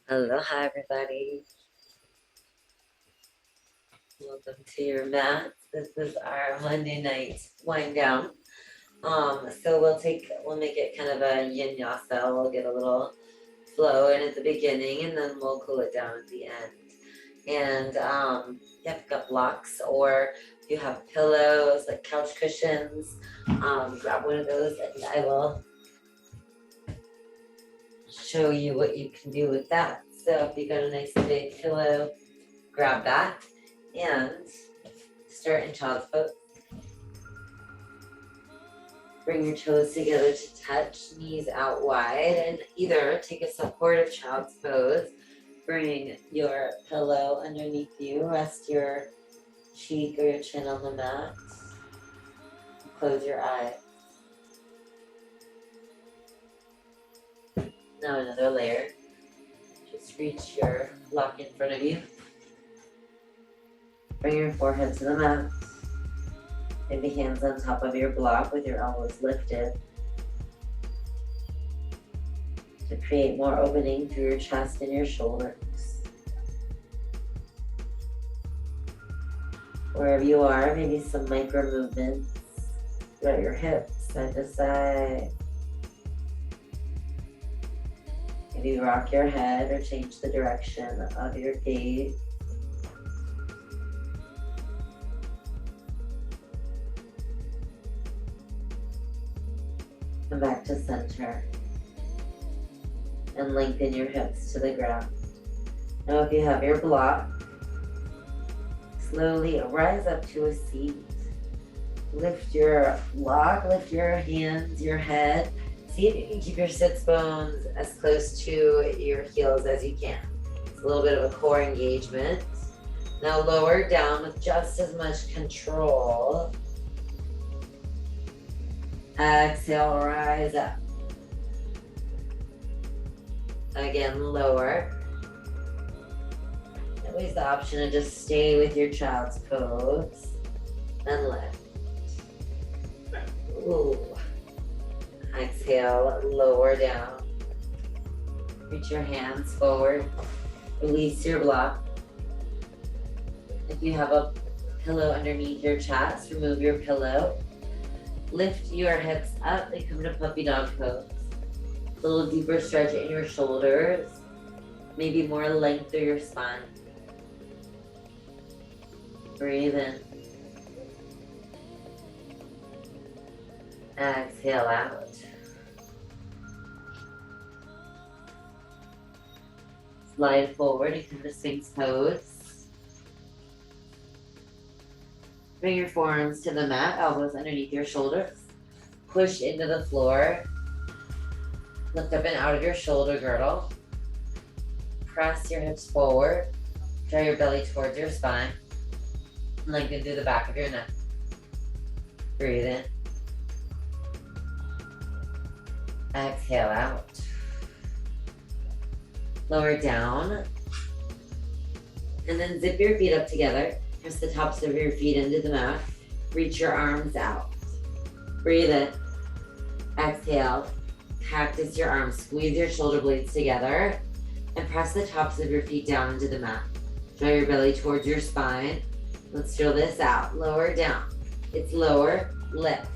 Aloha, everybody. Welcome to your mat. This is our Monday night wind down. We'll make it kind of a yin yasa. We'll get a little flow in at the beginning, and then we'll cool it down at the end. And you've got blocks, or if you have pillows like couch cushions, grab one of those, and I will show you what you can do with that. So if you got a nice big pillow, grab that and start in child's pose. Bring your toes together to touch, knees out wide, and either take a supportive child's pose. Bring your pillow underneath you, rest your cheek or your chin on the mat. Close your eyes. Now another layer. Just reach your block in front of you. Bring your forehead to the mat. Maybe hands on top of your block with your elbows lifted to create more opening through your chest and your shoulders. Wherever you are, maybe some micro movements throughout your hips, side to side. Maybe rock your head or change the direction of your gaze. Come back to center and lengthen your hips to the ground. Now if you have your block, slowly rise up to a seat. Lift your block, lift your hands, your head. See if you can keep your sits bones as close to your heels as you can. It's a little bit of a core engagement. Now lower down with just as much control. Exhale, rise up. Again, lower. Always the option to just stay with your child's pose and lift. Ooh. Exhale, lower down. Reach your hands forward. Release your block. If you have a pillow underneath your chest, remove your pillow. Lift your hips up and come to puppy dog pose. A little deeper stretch in your shoulders. Maybe more length through your spine. Breathe in. Exhale out. Slide forward and come to Sphinx pose. Bring your forearms to the mat, elbows underneath your shoulders. Push into the floor. Lift up and out of your shoulder girdle. Press your hips forward. Draw your belly towards your spine. Lengthen through the back of your neck. Breathe in. Exhale out. Lower down. And then zip your feet up together. Press the tops of your feet into the mat. Reach your arms out. Breathe in. Exhale. Cactus your arms. Squeeze your shoulder blades together. And press the tops of your feet down into the mat. Draw your belly towards your spine. Let's drill this out. Lower down. It's lower. Lift.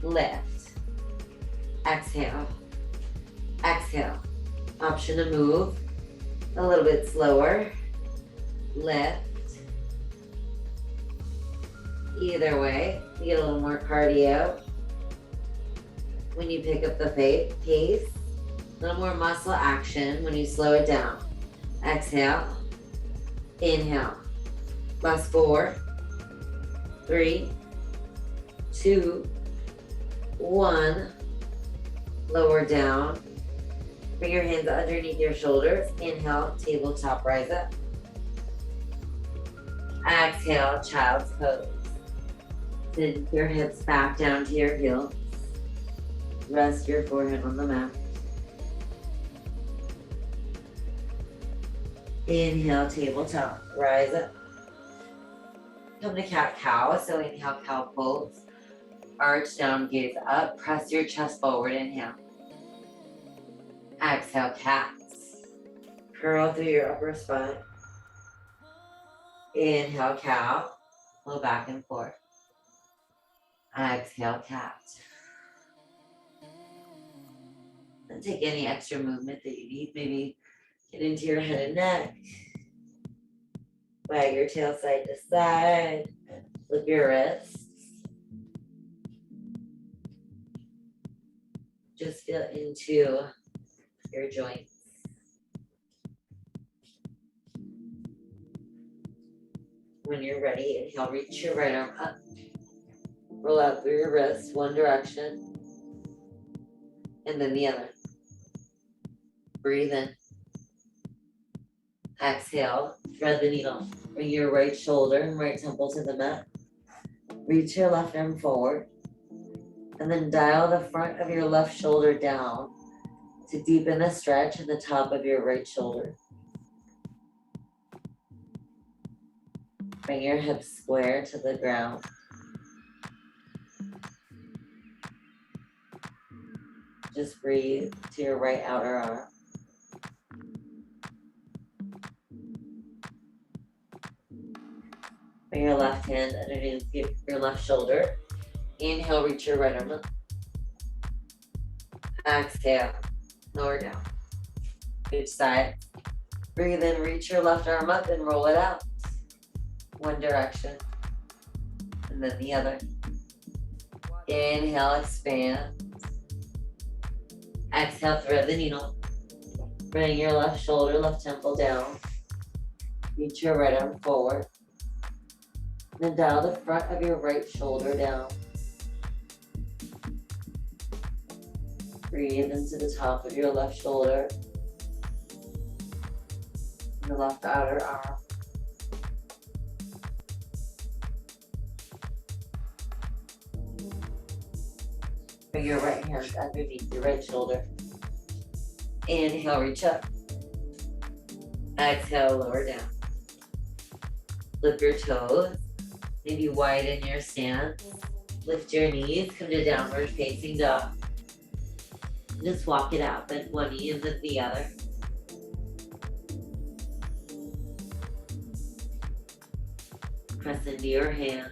Lift. Exhale. Exhale. Option to move a little bit slower. Lift. Either way, you get a little more cardio when you pick up the pace. A little more muscle action when you slow it down. Exhale. Inhale. Last 4, 3, 2, 1. Lower down. Bring your hands underneath your shoulders. Inhale, tabletop rise up. Exhale, child's pose. Send your hips back down to your heels. Rest your forehead on the mat. Inhale, tabletop, rise up. Come to cat-cow, so inhale, cow pose. Arch down, gaze up, press your chest forward, inhale. Exhale, cats. Curl through your upper spine. Inhale, cow. Flow back and forth. Exhale, cat. And take any extra movement that you need. Maybe get into your head and neck. Wag your tail side to side. Flip your wrists. Just feel into your joints. When you're ready, inhale, reach your right arm up. Roll out through your wrist, one direction, and then the other. Breathe in. Exhale, thread the needle. Bring your right shoulder and right temple to the mat. Reach your left arm forward. And then dial the front of your left shoulder down to deepen the stretch at the top of your right shoulder. Bring your hips square to the ground. Just breathe to your right outer arm. Bring your left hand underneath your left shoulder. Inhale, reach your right arm up. Exhale, lower down. Each side. Breathe in, reach your left arm up and roll it out. One direction. And then the other. Inhale, expand. Exhale, thread the needle. Bring your left shoulder, left temple down. Reach your right arm forward. Then dial the front of your right shoulder down. Breathe into the top of your left shoulder. And the left outer arm. Bring your right hand underneath your right shoulder. Inhale, reach up. Exhale, lower down. Flip your toes. Maybe widen your stance. Lift your knees, come to downward facing dog. Just walk it out, bend one knee and then the other. Press into your hand.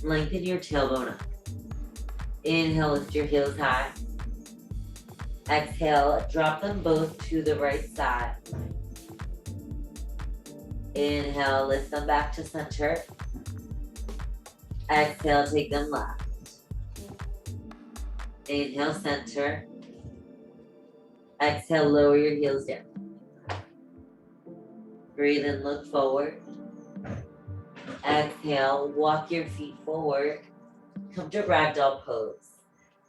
Lengthen your tailbone up. Inhale, lift your heels high. Exhale, drop them both to the right side. Inhale, lift them back to center. Exhale, take them left. Inhale, center. Exhale, lower your heels down. Breathe and look forward. Exhale, walk your feet forward. Come to ragdoll pose.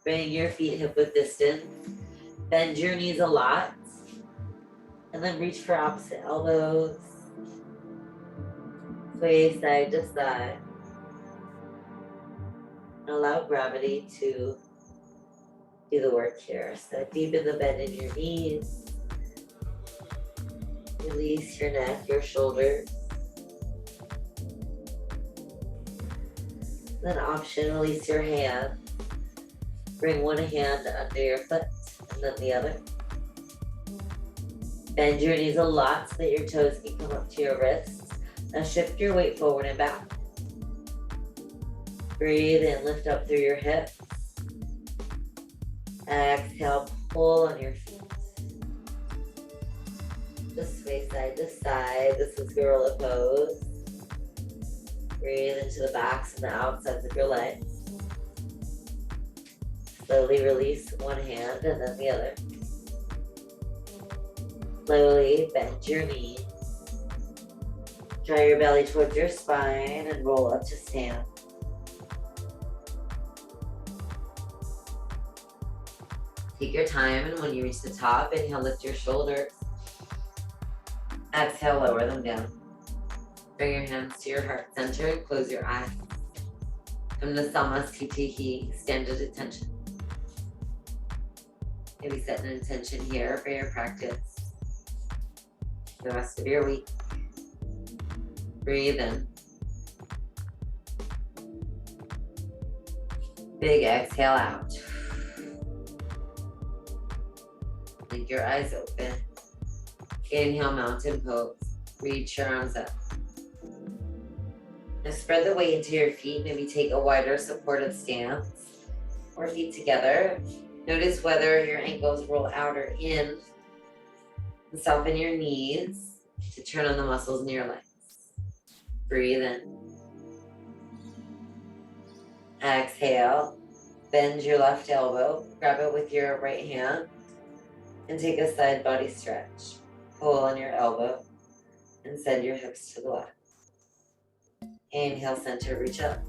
Bring your feet hip width distance. Bend your knees a lot. And then reach for opposite elbows. Sway side to side. Allow gravity to do the work here. So deepen the bend in your knees. Release your neck, your shoulders. Then option, release your hand. Bring one hand under your foot and then the other. Bend your knees a lot so that your toes can come up to your wrists. Now shift your weight forward and back. Breathe and lift up through your hips. Exhale, pull on your feet. Just sway side to side. This is gorilla pose. Breathe into the backs and the outsides of your legs. Slowly release one hand and then the other. Slowly bend your knees. Draw your belly towards your spine and roll up to stand. Take your time, and when you reach the top, inhale, lift your shoulders. Exhale, lower them down. Bring your hands to your heart center and close your eyes. Come to Samasthiti, stand at attention. Maybe set an intention here for your practice. The rest of your week. Breathe in. Big exhale out. Blink your eyes open. Inhale, mountain pose. Reach your arms up. Now spread the weight into your feet. Maybe take a wider supportive stance or feet together. Notice whether your ankles roll out or in. And soften your knees to turn on the muscles in your legs. Breathe in. Exhale. Bend your left elbow. Grab it with your right hand. And take a side body stretch. Pull on your elbow. And send your hips to the left. Inhale, center, reach up.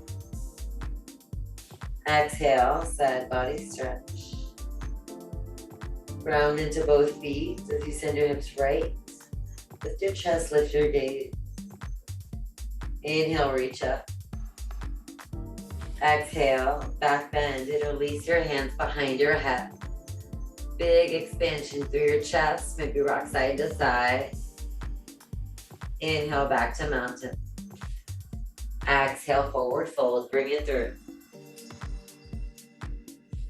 Exhale, side body stretch. Ground into both feet as you send your hips right. Lift your chest, lift your gaze. Inhale, reach up. Exhale, back bend and release your hands behind your head. Big expansion through your chest, maybe rock side to side. Inhale, back to mountain. Exhale, forward fold, bring it through.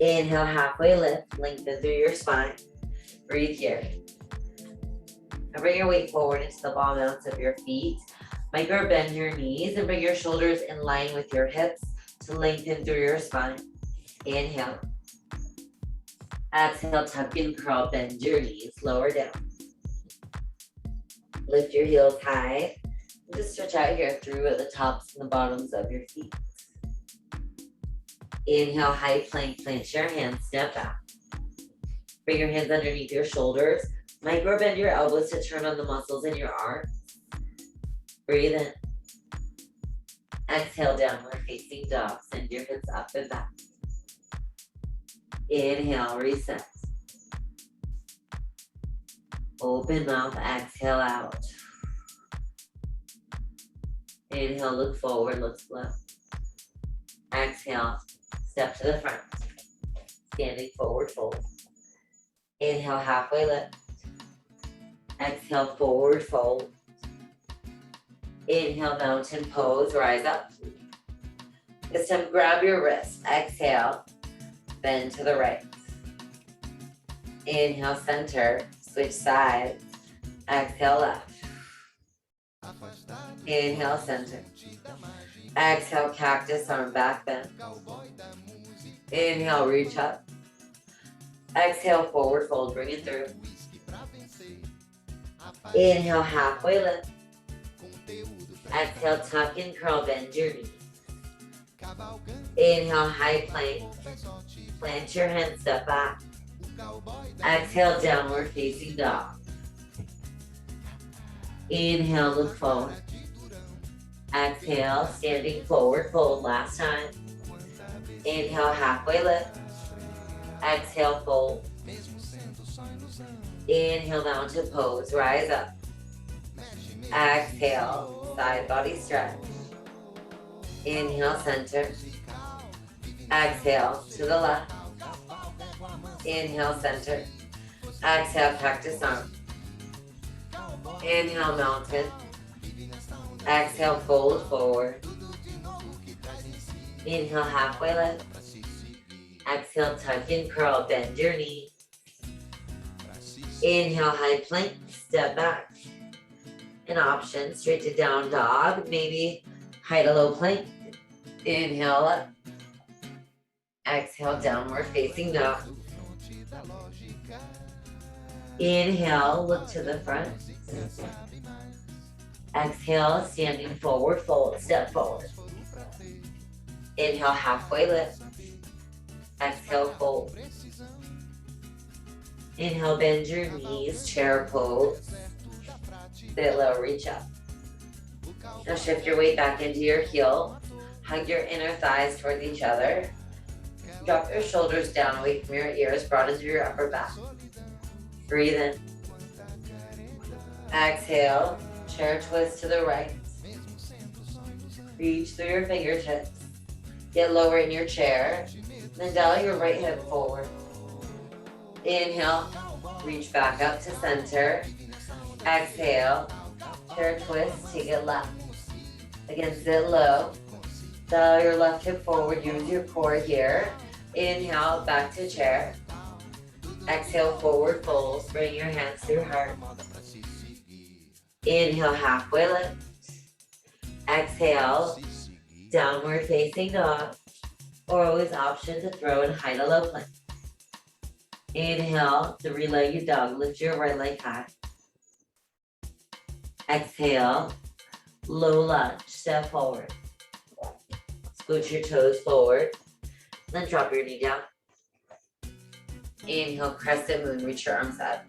Inhale, halfway lift, lengthen through your spine. Breathe here. Now bring your weight forward into the ball mounts of your feet. Micro bend your knees and bring your shoulders in line with your hips to lengthen through your spine. Inhale. Exhale, tuck and curl, bend your knees, lower down. Lift your heels high. And just stretch out here through the tops and the bottoms of your feet. Inhale, high plank, plant your hands, step back. Bring your hands underneath your shoulders. Micro bend your elbows to turn on the muscles in your arms. Breathe in. Exhale, downward facing dog. Send your hips up and back. Inhale, reset. Open mouth, exhale out. Inhale, look forward, look slow. Exhale, step to the front. Standing forward fold. Inhale, halfway lift. Exhale, forward fold. Inhale, mountain pose, rise up. This time, grab your wrist. Exhale, bend to the right. Inhale, center, switch sides. Exhale, left. Inhale, center. Exhale, cactus, arm back bend. Inhale, reach up. Exhale, forward fold, bring it through. Inhale, halfway lift. Exhale, tuck and curl, bend your knees. Inhale, high plank. Plant your hands, step back. Exhale, downward facing dog. Inhale, look forward. Exhale, standing forward fold, last time. Inhale, halfway lift. Exhale, fold. Inhale, mountain pose, rise up. Exhale, side body stretch. Inhale, center. Exhale, to the left. Inhale, center. Exhale, cactus arm. Inhale, mountain. Exhale, fold forward. Inhale, halfway lift. Exhale, tuck and curl, bend your knee. Inhale, high plank, step back. An option, straight to down dog, maybe high to low plank. Inhale up. Exhale, downward facing dog. Inhale, look to the front. Exhale, standing forward fold, step forward. Inhale, halfway lift. Exhale, fold. Inhale, bend your knees, chair pose. Sit low, reach up. Now shift your weight back into your heel. Hug your inner thighs towards each other. Drop your shoulders down away from your ears, broaden through your upper back. Breathe in. Exhale, chair twist to the right. Reach through your fingertips. Get lower in your chair. Then dial your right hip forward. Inhale, reach back up to center. Exhale, chair twist, take it left. Again, sit low. Dial your left hip forward, use your core here. Inhale, back to chair. Exhale, forward fold. Bring your hands through heart. Inhale, halfway lift. Exhale, downward facing dog, or always option to throw and hide a low plank. Inhale, three-legged dog. Lift your right leg high. Exhale, low lunge, step forward. Scoot your toes forward, then drop your knee down. Inhale, crescent moon, reach your arms up.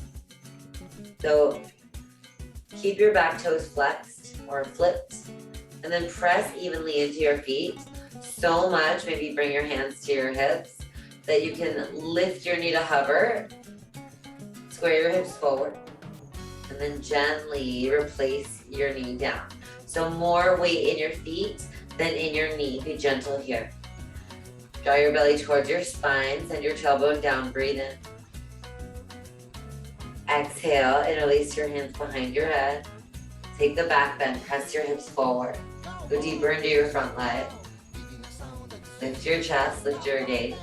So keep your back toes flexed or flipped, and then press evenly into your feet. So much, maybe bring your hands to your hips, that you can lift your knee to hover, square your hips forward, and then gently replace your knee down. So more weight in your feet than in your knee. Be gentle here. Draw your belly towards your spine, send your tailbone down, breathe in. Exhale, interlace your hands behind your head. Take the back bend, press your hips forward. Go deeper into your front leg. Lift your chest, lift your gaze.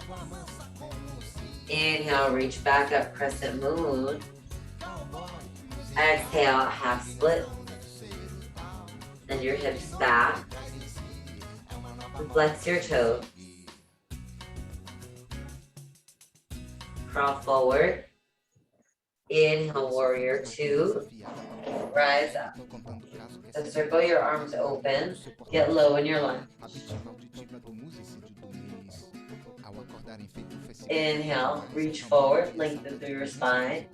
Inhale, reach back up, crescent moon. Exhale, half split. Send your hips back. Flex your toes. Crawl forward. Inhale, warrior two. Rise up. So circle your arms open. Get low in your lunge. Inhale, reach forward, lengthen through your spine.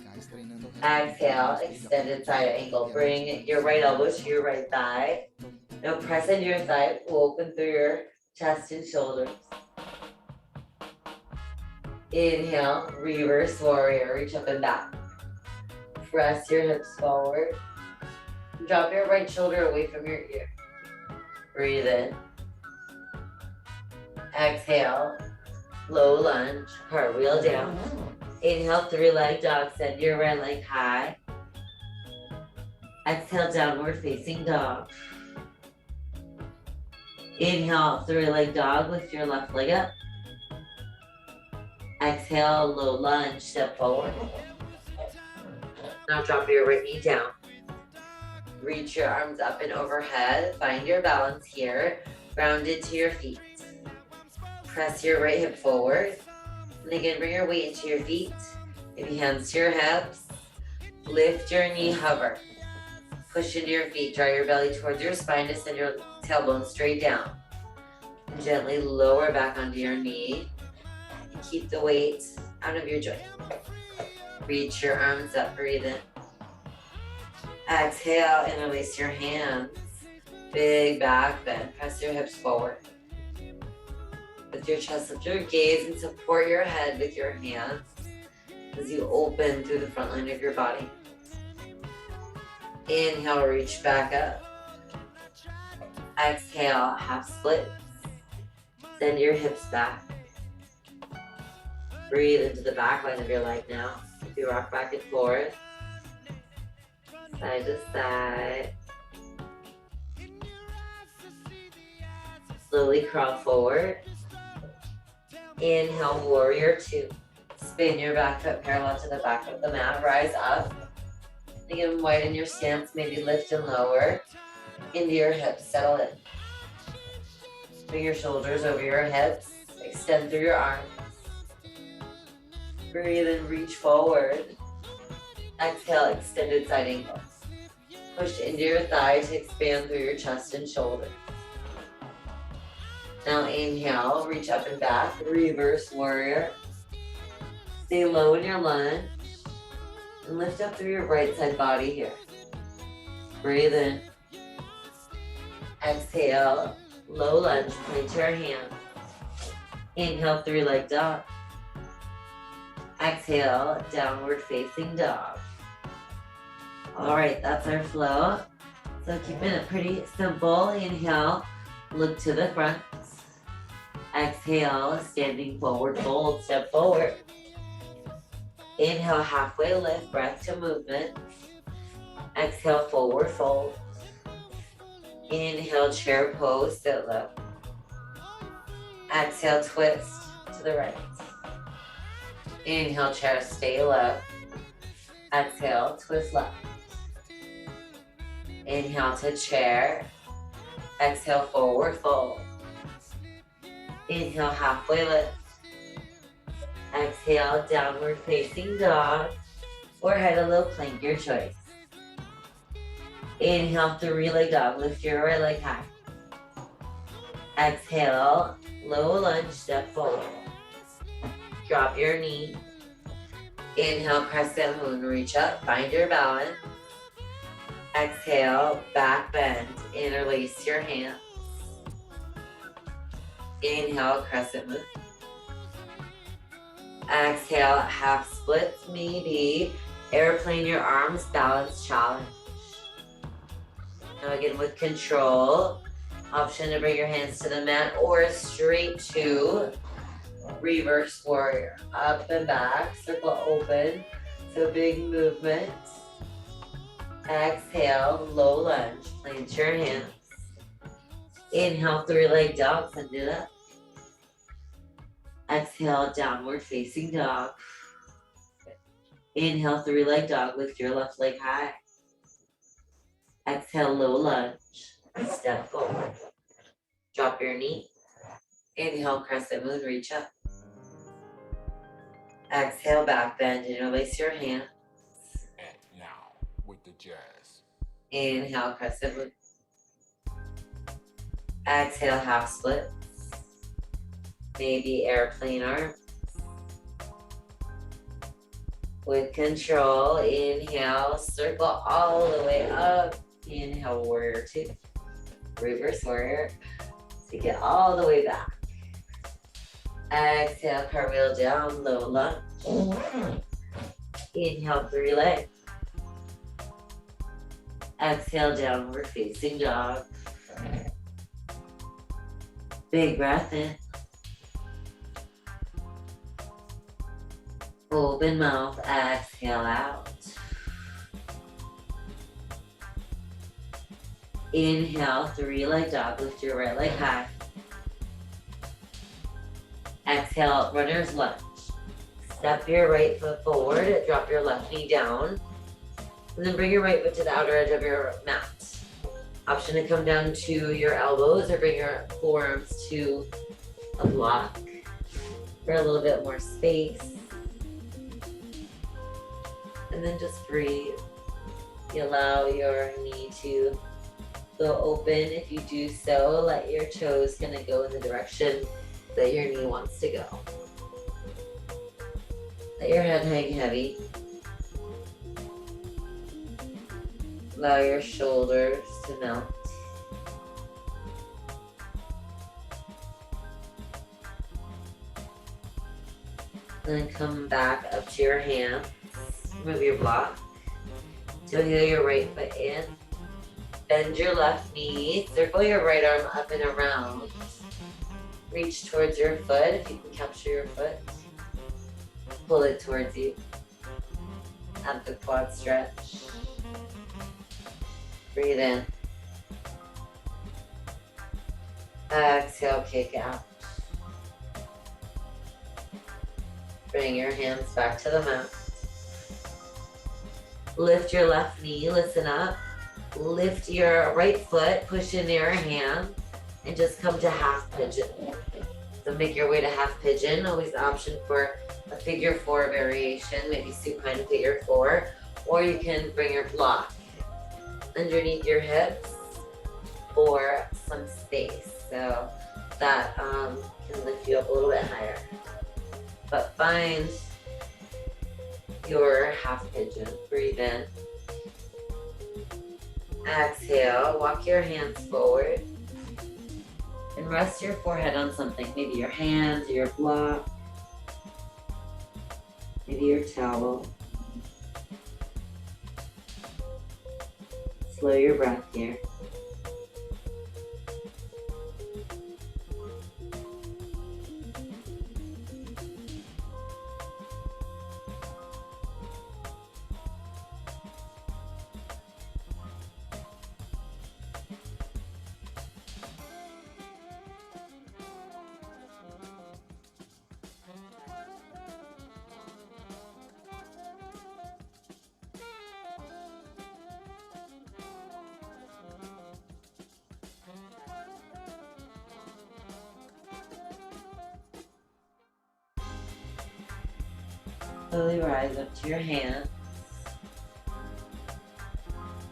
Exhale, extended side angle. Bring your right elbow to your right thigh. Now press into your thigh, open through your chest and shoulders. Inhale, reverse warrior, reach up and back. Press your hips forward. Drop your right shoulder away from your ear. Breathe in. Exhale, low lunge, cartwheel down. Inhale, three-leg dog, send your right leg high. Exhale, downward facing dog. Inhale, three-leg dog, lift your left leg up. Exhale, low lunge, step forward. Now drop your right knee down. Reach your arms up and overhead. Find your balance here. Grounded to your feet. Press your right hip forward. And again, bring your weight into your feet. Maybe hands to your hips. Lift your knee, hover. Push into your feet. Draw your belly towards your spine to send your tailbone straight down. And gently lower back onto your knee. And keep the weight out of your joint. Reach your arms up, breathe in. Exhale, interlace your hands. Big back bend. Press your hips forward. Lift your chest, lift your gaze, and support your head with your hands as you open through the front line of your body. Inhale, reach back up. Exhale, half splits. Send your hips back. Breathe into the back line of your leg now. You rock back and forth. Side to side. Slowly crawl forward. Inhale, warrior two. Spin your back foot parallel to the back of the mat. Rise up. Again, widen your stance. Maybe lift and lower into your hips. Settle in. Bring your shoulders over your hips. Extend through your arms. Breathe and reach forward. Exhale, extended side angle. Push into your thigh to expand through your chest and shoulders. Now inhale, reach up and back, reverse warrior. Stay low in your lunge. And lift up through your right side body here. Breathe in. Exhale, low lunge, point your hands. Inhale, three-leg dog. Exhale, downward facing dog. All right, that's our flow. So keeping it pretty simple. Inhale, look to the front. Exhale, standing forward fold, step forward. Inhale, halfway lift, breath to movement. Exhale, forward fold. Inhale, chair pose, sit low. Exhale, twist to the right. Inhale, chair, stay low. Exhale, twist left. Inhale to chair. Exhale, forward fold. Inhale, halfway lift. Exhale, downward facing dog. Or head a low plank, your choice. Inhale, 3-leg dog. Lift your right leg high. Exhale, low lunge, step forward. Drop your knee. Inhale, crescent moon, reach up, find your balance. Exhale, back bend, interlace your hands. Inhale, crescent moon. Exhale, half splits, maybe airplane your arms, balance challenge. Now again with control, option to bring your hands to the mat or straight to reverse warrior. Up and back, circle open, so big movement. Exhale, low lunge, plant your hands. Inhale, 3-leg dog, send it up. Exhale, downward facing dog. Inhale, 3-leg dog, lift your left leg high. Exhale, low lunge, step forward. Drop your knee. Inhale, crescent moon, reach up. Exhale, back bend, interlace your hands. And now, with the jazz. Inhale, crescent moon. Exhale, half splits. Maybe airplane arms. With control, inhale, circle all the way up. Inhale, warrior 2. Reverse warrior. Take it all the way back. Exhale, cartwheel down, low lunge. Inhale, 3-leg. Exhale, downward facing dog. Big breath in. Open mouth, exhale out. Inhale, 3-leg dog, lift your right leg high. Exhale, runner's lunge. Step your right foot forward, drop your left knee down, and then bring your right foot to the outer edge of your mat. Option to come down to your elbows or bring your forearms to a block for a little bit more space. And then just breathe. You allow your knee to go open. If you do so, let your toes kind of go in the direction that your knee wants to go. Let your head hang heavy. Allow your shoulders to melt. Then come back up to your hands. Move your block. So heel your right foot in. Bend your left knee. Circle your right arm up and around. Reach towards your foot if you can capture your foot. Pull it towards you. Have the quad stretch. Breathe in. Exhale, kick out. Bring your hands back to the mat. Lift your left knee, listen up. Lift your right foot, push in your hand, and just come to half pigeon. So make your way to half pigeon. Always the option for a figure 4 variation, maybe supine figure 4, or you can bring your block underneath your hips for some space. So that can lift you up a little bit higher. But find your half pigeon. Breathe in. Exhale, walk your hands forward. And rest your forehead on something. Maybe your hands, or your block. Maybe your towel. Slow your breath here. Slowly rise up to your hands.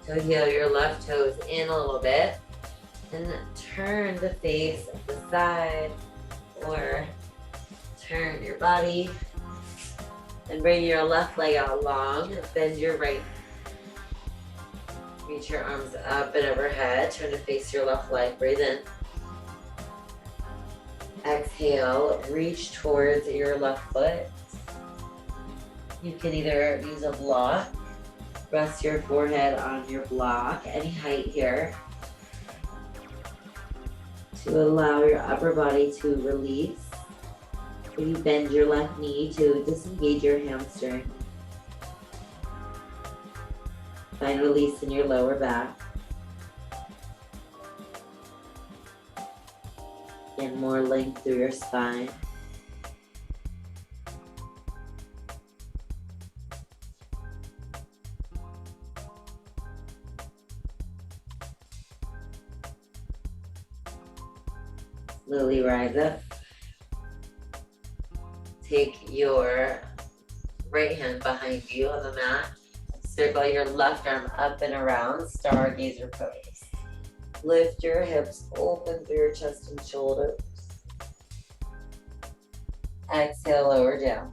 So heel your left toes in a little bit and turn the face of the side or turn your body and bring your left leg out long and bend your right. Reach your arms up and overhead. Turn to face your left leg. Breathe in. Exhale, reach towards your left foot. You can either use a block, rest your forehead on your block, any height here, to allow your upper body to release. Maybe bend your left knee to disengage your hamstring. Find release in your lower back. And more length through your spine. Slowly rise up. Take your right hand behind you on the mat. Circle your left arm up and around, stargazer pose. Lift your hips open through your chest and shoulders. Exhale, lower down.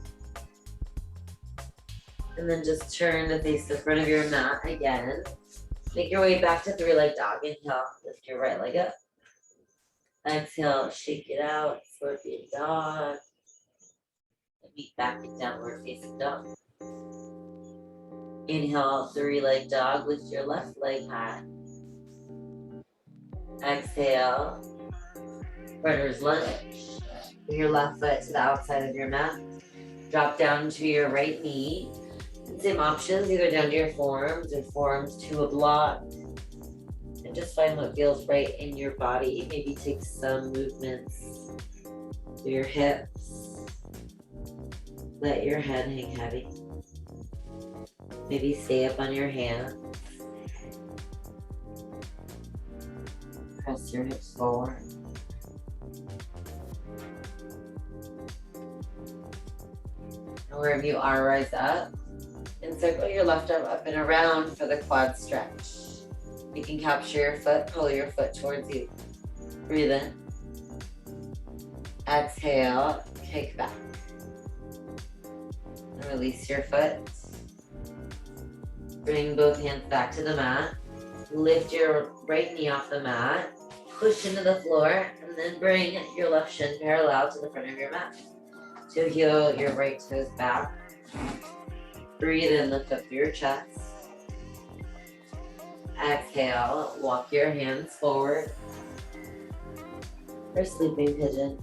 And then just turn to face the front of your mat again. Make your way back to three-leg dog. Inhale, lift your right leg up. Exhale, shake it out, scorpion dog. And meet back in downward facing dog. Inhale, three-leg dog. Lift your left leg high. Exhale, runner's lunge. Bring your left foot to the outside of your mat. Drop down to your right knee. Same options, either down to your forearms or forearms to a block. And just find what feels right in your body. Maybe take some movements through your hips. Let your head hang heavy. Maybe stay up on your hands. Press your hips forward. And wherever you are, rise up. And circle your left arm up and around for the quad stretch. You can capture your foot, pull your foot towards you. Breathe in. Exhale, kick back. And release your foot. Bring both hands back to the mat. Lift your right knee off the mat. Push into the floor. And then bring your left shin parallel to the front of your mat. To heel your right toes back. Breathe in, lift up through your chest. Exhale, walk your hands forward for sleeping pigeon.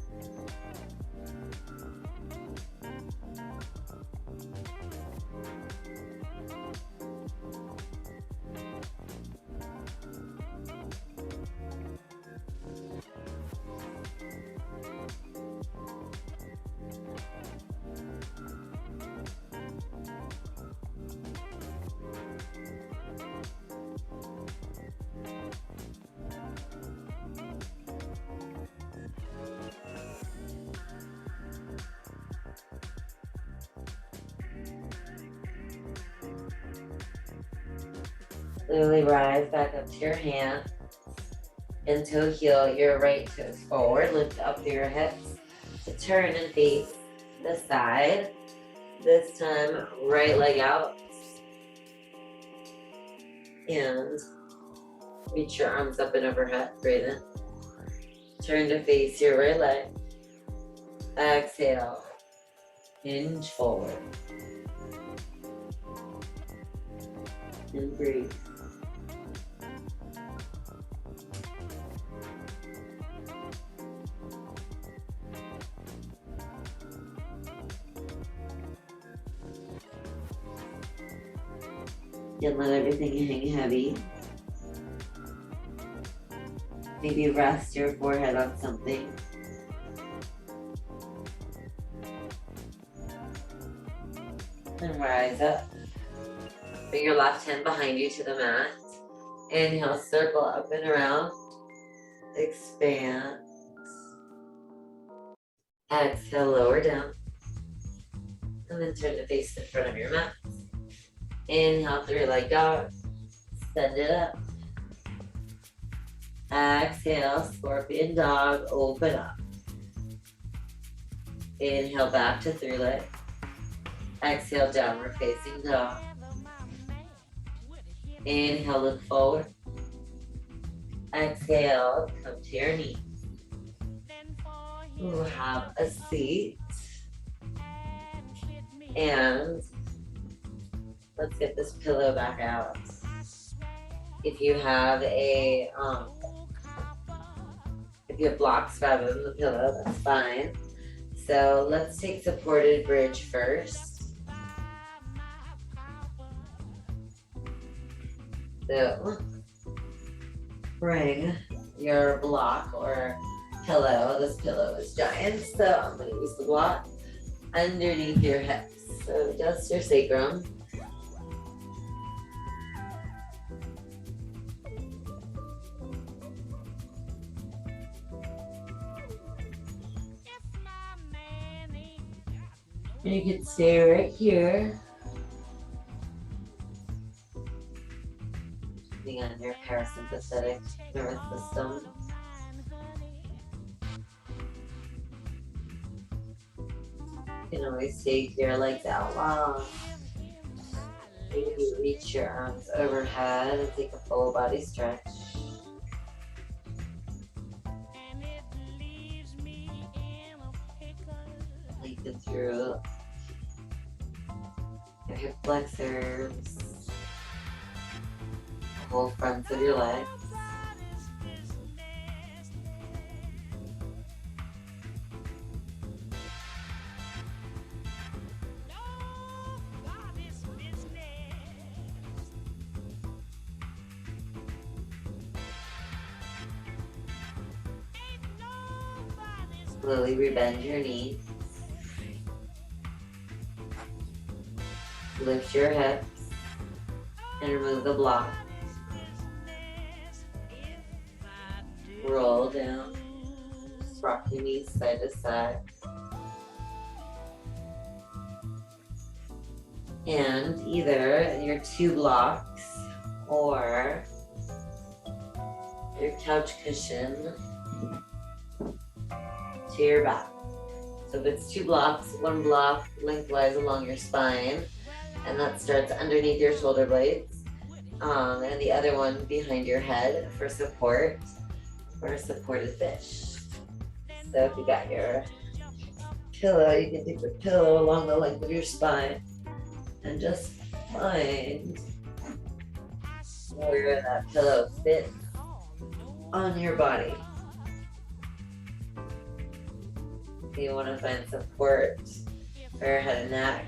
Slowly rise back up to your hands and toe heel your right toes forward. Lift up through your hips to turn and face the side. This time, right leg out. And reach your arms up and overhead. Breathe in. Turn to face your right leg. Exhale. Hinge forward. And breathe. And let everything hang heavy. Maybe rest your forehead on something. And rise up. Bring your left hand behind you to the mat. Inhale, circle up and around. Expand. Exhale, lower down. And then turn to face the front of your mat. Inhale, three-leg dog. Send it up. Exhale, scorpion dog, open up. Inhale, back to three-leg. Exhale, downward facing dog. Inhale, look forward. Exhale, come to your knees. Ooh, have a seat. And let's get this pillow back out. If you have blocks rather than the pillow, that's fine. So let's take supported bridge first. So bring your block or pillow. This pillow is giant, so I'm going to use the block underneath your hips. So just your sacrum. And you can stay right here. Being on your parasympathetic nervous system. You can always take your legs out long. Maybe reach your arms overhead and take a full body stretch. Lengthen through your hip flexors, the whole fronts of your legs. Slowly rebend your knees. Lift your hips and remove the block. Roll down. Just rock your knees side to side. And either your two blocks or your couch cushion to your back. So if it's two blocks, one block lengthwise along your spine, and that starts underneath your shoulder blades, and the other one behind your head for support, for a supported fish. So if you got your pillow, you can take the pillow along the length of your spine and just find where that pillow fits on your body. You want to find support for your head and neck.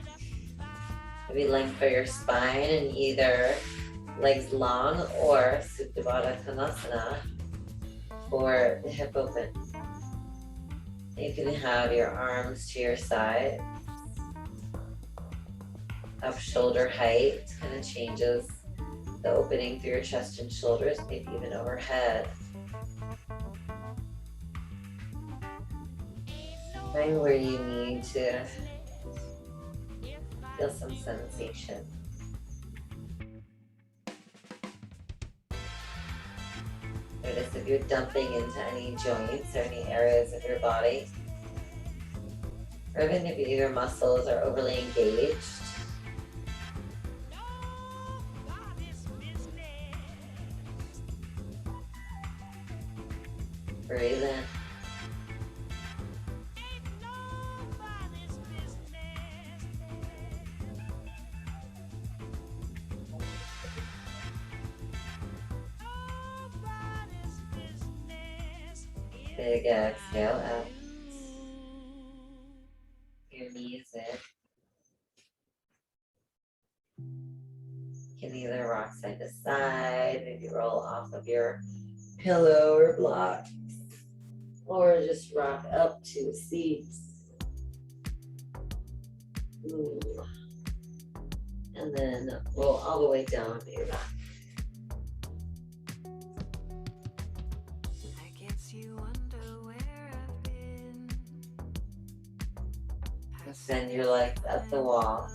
Maybe length for your spine and either legs long or Supta Baddha Konasana for the hip open. You can have your arms to your side. Up shoulder height kind of changes the opening through your chest and shoulders, maybe even overhead. Find where you need to feel some sensation. Notice if you're dumping into any joints or any areas of your body, or even if your muscles are overly engaged. Breathe in. Big exhale out. Your knees in. You can either rock side to side, maybe roll off of your pillow or blocks, or just rock up to a seat. Ooh. And then roll all the way down to your back. Extend your legs at the wall.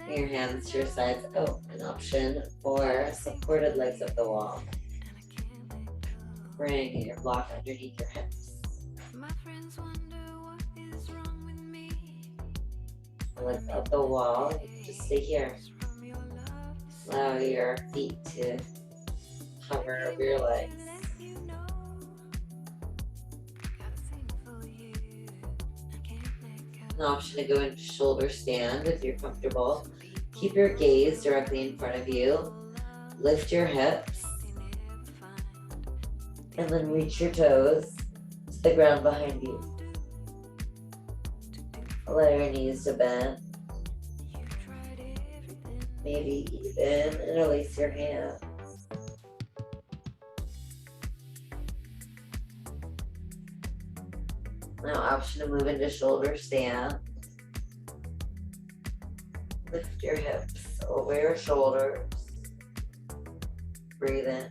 Your hands to your sides. Oh, an option for supported legs at the wall. Bring your block underneath your hips. Legs up the wall. Just stay here. Allow your feet to hover over your legs. An option to go into shoulder stand if you're comfortable. Keep your gaze directly in front of you. Lift your hips. And then reach your toes to the ground behind you. Allow your knees to bend. Maybe even release your hands. Now option to move into shoulder stand. Lift your hips over your shoulders. Breathe in.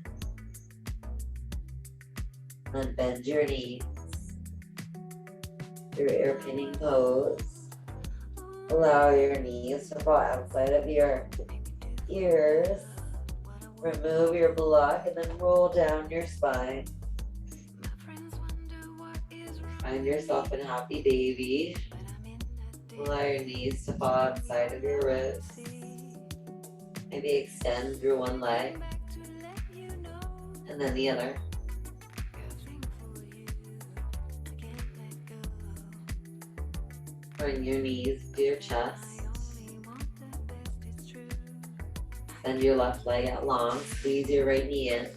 Then bend your knees. Your air pinning pose. Allow your knees to fall outside of your ears. Remove your block and then roll down your spine. Find yourself in happy baby. Allow your knees to fall outside of your wrists. Maybe extend through one leg and then the other. Bring your knees to your chest. Bend your left leg out long. Squeeze your right knee in.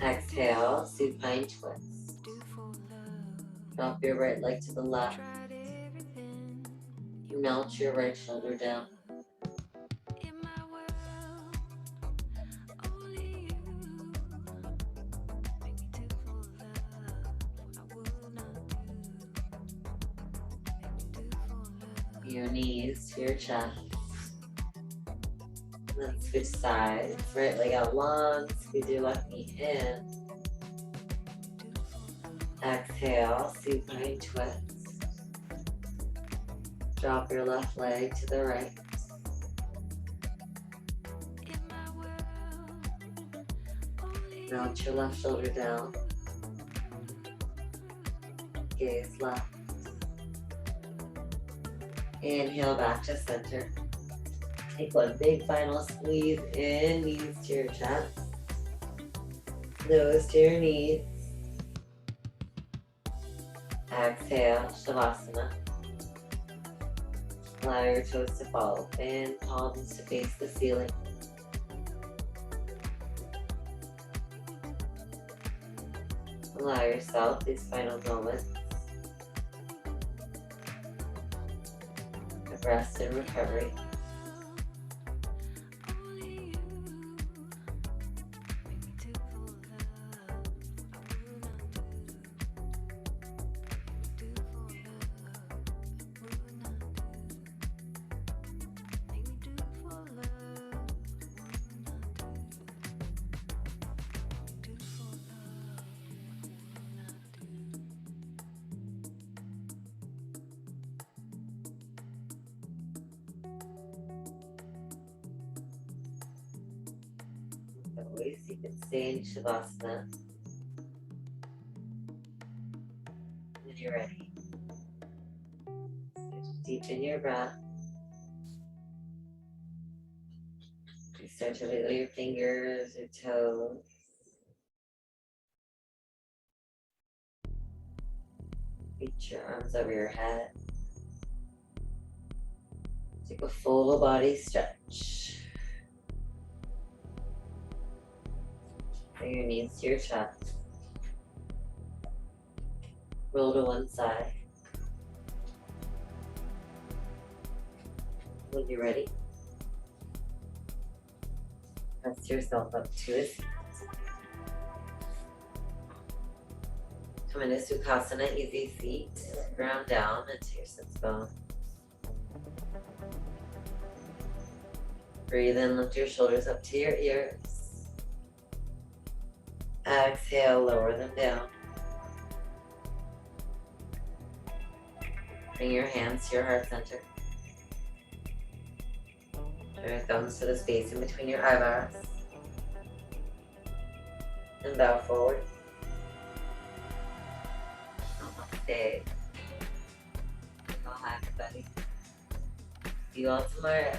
Exhale, supine twist. Drop your right leg to the left. Melt your right shoulder down. Your knees to your chest. And then switch sides. Right leg out long. Squeeze your left knee in. Exhale, supine twist. Drop your left leg to the right. Melt your left shoulder down. Gaze left. Inhale back to center. Take one big final squeeze in, knees to your chest. Nose to your knees. Exhale, Shavasana. Allow your toes to fall open, palms to face the ceiling. Allow yourself these final moments of rest and recovery. Always, you can stay in Shavasana when you're ready. So deepen your breath. You start to wiggle your fingers, your toes. Reach your arms over your head. Take a full body stretch. Bring your knees to your chest. Roll to one side. When you're ready, press yourself up to a seat. Come into Sukhasana, easy seat. Ground down into your sits bone. Breathe in, lift your shoulders up to your ears. Exhale, lower them down. Bring your hands to your heart center. Bring your thumbs to the space in between your eyebrows. And bow forward. Namaste. Aloha, everybody. See you all tomorrow.